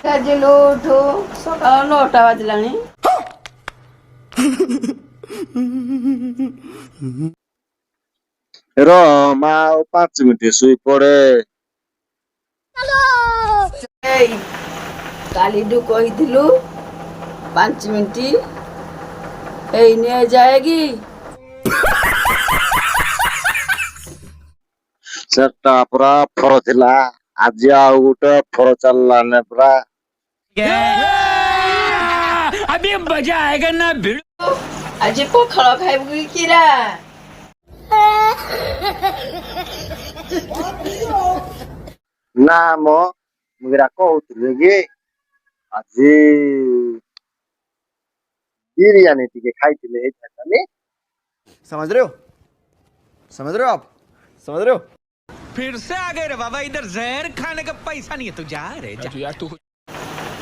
ଗାଜିଲୁ ଉଠୁ ସକାଳ 9ଟା ବାଜିଲାଣି। ର ମା ଆଉ 5 ମିନିଟ୍ ଶୋଇ ପଡେ। ଏଇ କାଲିଠୁ କହିଥିଲୁ 5 ମିନିଟ୍ ହେଇନି ଯାଏକି? ସେଟା ପୁରା ଅଫର ଥିଲା। ଆଜି ଆଉ ଗୋଟେ ଅଫର ଚାଲିଲାନି ପୁରା। अभी मजा आएगा ना भिड़। ଆଜି ପଖାଳ ଖାଇବୁ କି କିରା? ନା ମ ମୁଁ ଏରା କହୁଥିଲି କି ଆଜି ବିରିୟାନୀ ଟିକେ ଖାଇଥିଲେ ହେଇଥାନ୍ତାନି। समझ रहे हो समझ रहे हो आप समझ रहे हो। फिर से आ गए रे बाबा, इधर जहर खाने का पैसा नहीं है, तू जा रे जा। यार तू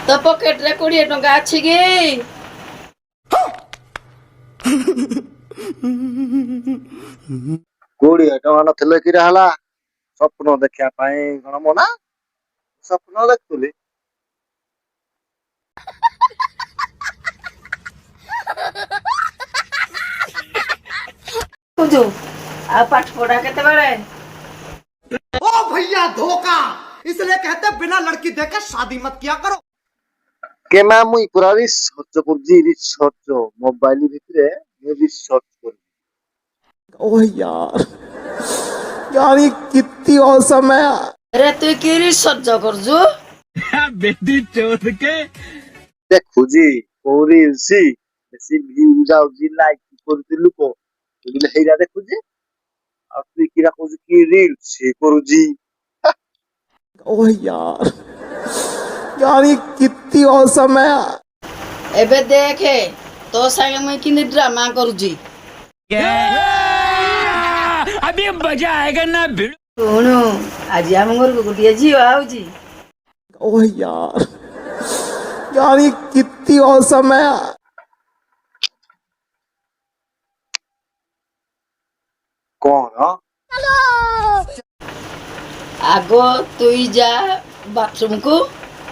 ତୋ ପକେଟରେ 20 ଟଙ୍କା ଅଛି କି? 20 ଟଙ୍କା ନଥିଲେ କିରା ହେଲା? ସ୍ୱପ୍ନ ଦେଖିବା ପାଇଁ କଣ ମନା? ସ୍ୱପ୍ନ ଦେଖୁଥିଲି। ବୁଝୁ ଆଉ ପାଠ ପଢା କେତେବେଳେ? ओ भैया धोखा, इसलिए कहते हैं बिना लड़की देखे शादी मत किया करो। କେମା ମୁଇଁ ପୁରା ରିସର୍ଚ୍ଚ କରୁଛି। ରିସର୍ଚ୍ଚ ମୋବାଇଲ ଭିତରେ ମୁଁ ରିସର୍ଚ୍ଚ କରୁଛି। ओह यार यार ये कितनी औसम है। ରେ ତୁଇ କି ରିସର୍ଚ୍ଚ କରୁଛୁ? बेटी चोद के। ଦେଖୁଛି କୋଉ ରିଲ୍ସ ବେଶୀ ଭିଉ ଯାଉଛି, ଲାଇକ୍ କରୁଛି ଲୋକ ବୁଝିଲେ, ହେଇରା ଦେଖୁଛି। ଆଉ ତୁଇ କିରା କହୁଛୁ କି ରିଲ୍ସ କରୁଛି? ओह यार यार ये कितनी औसम है। ଏବେ ଦେଖେ ତୋ ସାଙ୍ଗେ ମୁଇଁ କିନ୍ତି ଡ୍ରାମା କରୁଛି। अभी मजा आएगा ना भिड़। ଶୁଣୁ ଆଜି ଆମ ଘରକୁ ଗୋଟିଏ ଝିଅ ଆଉଛି। ओह यार यार ये कितनी औसम है। କଣ ଆଗ ତୁଇ ଯା ବାଥରୁମକୁ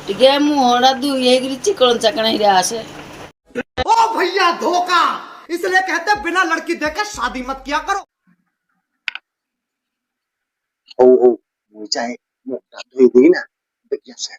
ଟିକେ ମୁହଁଟା ଧୋଇ ହେଇକିରି ଚିକଣ ଚାକଣ ହେଇକି ଆସେ। ओ भैया धोखा, इसलिए कहते हैं बिना लड़की देखे शादी मत किया करो। ହଉ ହଉ ମୁଁ ଯାଏ ମୁହଁଟା ଧୋଇ ଦେଇ ନା ଦେଖି ଆସେ।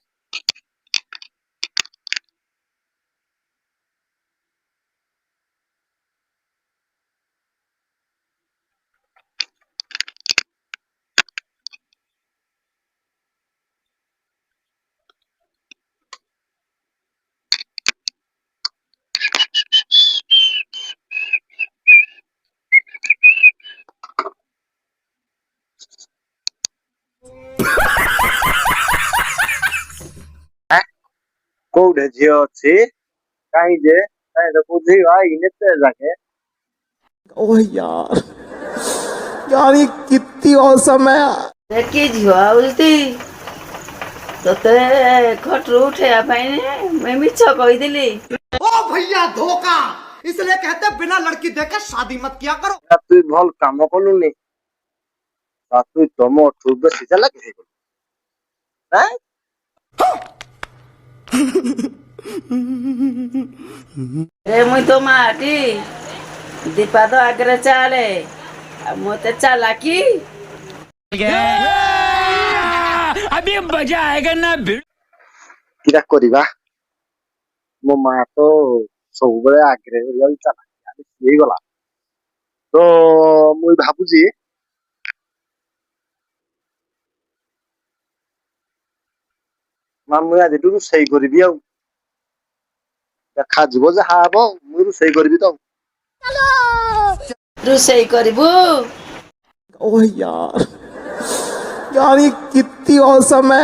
କୋଉଠି ଝିଅ ଅଛି? କାହିଁ ଯେ କାହିଁ ତ କୋଉ ଝିଅ ଆଇନି ଏତେ ଯାକେ। ओह यार यार ये कितनी औसम है। ସେ କି ଝିଅ ଆଉଛନ୍ତି ତତେ ଖଟରୁ ଉଠେଇବା ପାଇଁ ମୁଇଁ ମିଛ କହିଥିଲି। ओ भैया धोखा, इसलिए कहते हैं बिना लड़की देखे शादी मत किया करो। ତୁଇ ଭଲ କାମ କଲୁନି। ତୁଇ ତମଠୁ ବେଶୀ ଚାଲାକ ହେଇଗଲୁ। ଆଁ? ଏ ମୁଇଁ ତୋ ମାଟି ଦୀପାଦ ଆଗରେ ଚାଲେ ଆଉ ମତେ ଚାଲାକି। अभी मजा आएगा ना भिड़। କିରା କରିବା? ମୋ ମା ତ ସବୁବେଳେ ଆଗରେ ରହିବାକୁ ଚାଲାକ ହେଇଗଲା। ତ ମୁଇଁ ଭାବୁଛି ମା ମୁଇଁ ଆଜିଠୁ ରୋଷେଇ କରିବି ଆଉ। ଦେଖାଯିବ ଯାହା ହବ, ମୁଇଁ ରୋଷେଇ କରିବି ତ। ରୋଷେଇ କରିବୁ? ओह यार यार ये कितनी औसम है।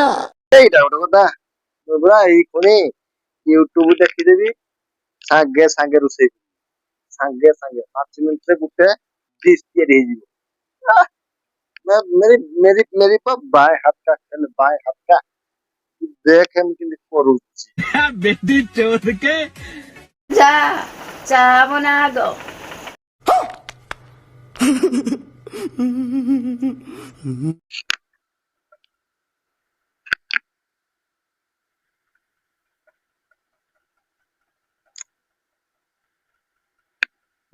এইটা ଗୋଟେ କଥା। ମୁଁ ପୁରା ଏଇ ପୁଣି ୟୁଟ୍ୟୁବ ଦେଖିଦେବି, ସାଙ୍ଗେ ସାଙ୍ଗେ ରୋଷେଇ କରିବି। ସାଙ୍ଗେ ସାଙ୍ଗେ 5 ମିନିଟରେ ଗୋଟେ ଡିସ୍ ତିଆରି ହେଇଯିବ। ଆह, मेरी मेरी मेरी पा बाएं हाथ का खेल, बाएं हाथ का। तू देख हम କେମିତି କରୁଛି। बेटी चोद के। ଯା ଚା ବନା ଆଗ।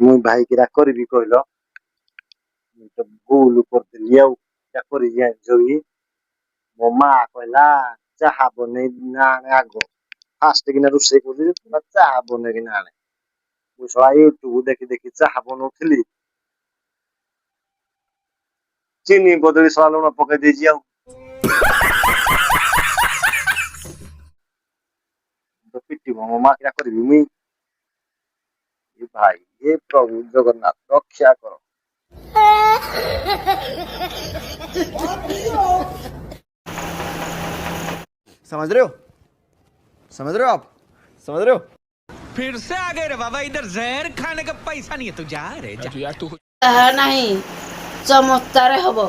मुई भाई किरा करबी कहलो मुई तो भूल करदेली आउ क्या करी जाई मो माँ कहला चाहा बने ना आने आगो फास्ट किना रोषे कर चाहा बने किना आने मुई सला यूट्यूब देखी देखी चाहा बनौली चीनी बदली सला लुण पकई देजी आउ तो पिटी मो माँ क्या करबी मुई ए भाई हे प्रभु जगन्नाथ रक्षा करो समझ रहे हो आप समझ रहे हो फिर से आ गए रे बाबा इधर जहर खाने का पैसा नहीं है तू जा रे जा ତାହା ନାହିଁ ଚମତ୍କାର ହବ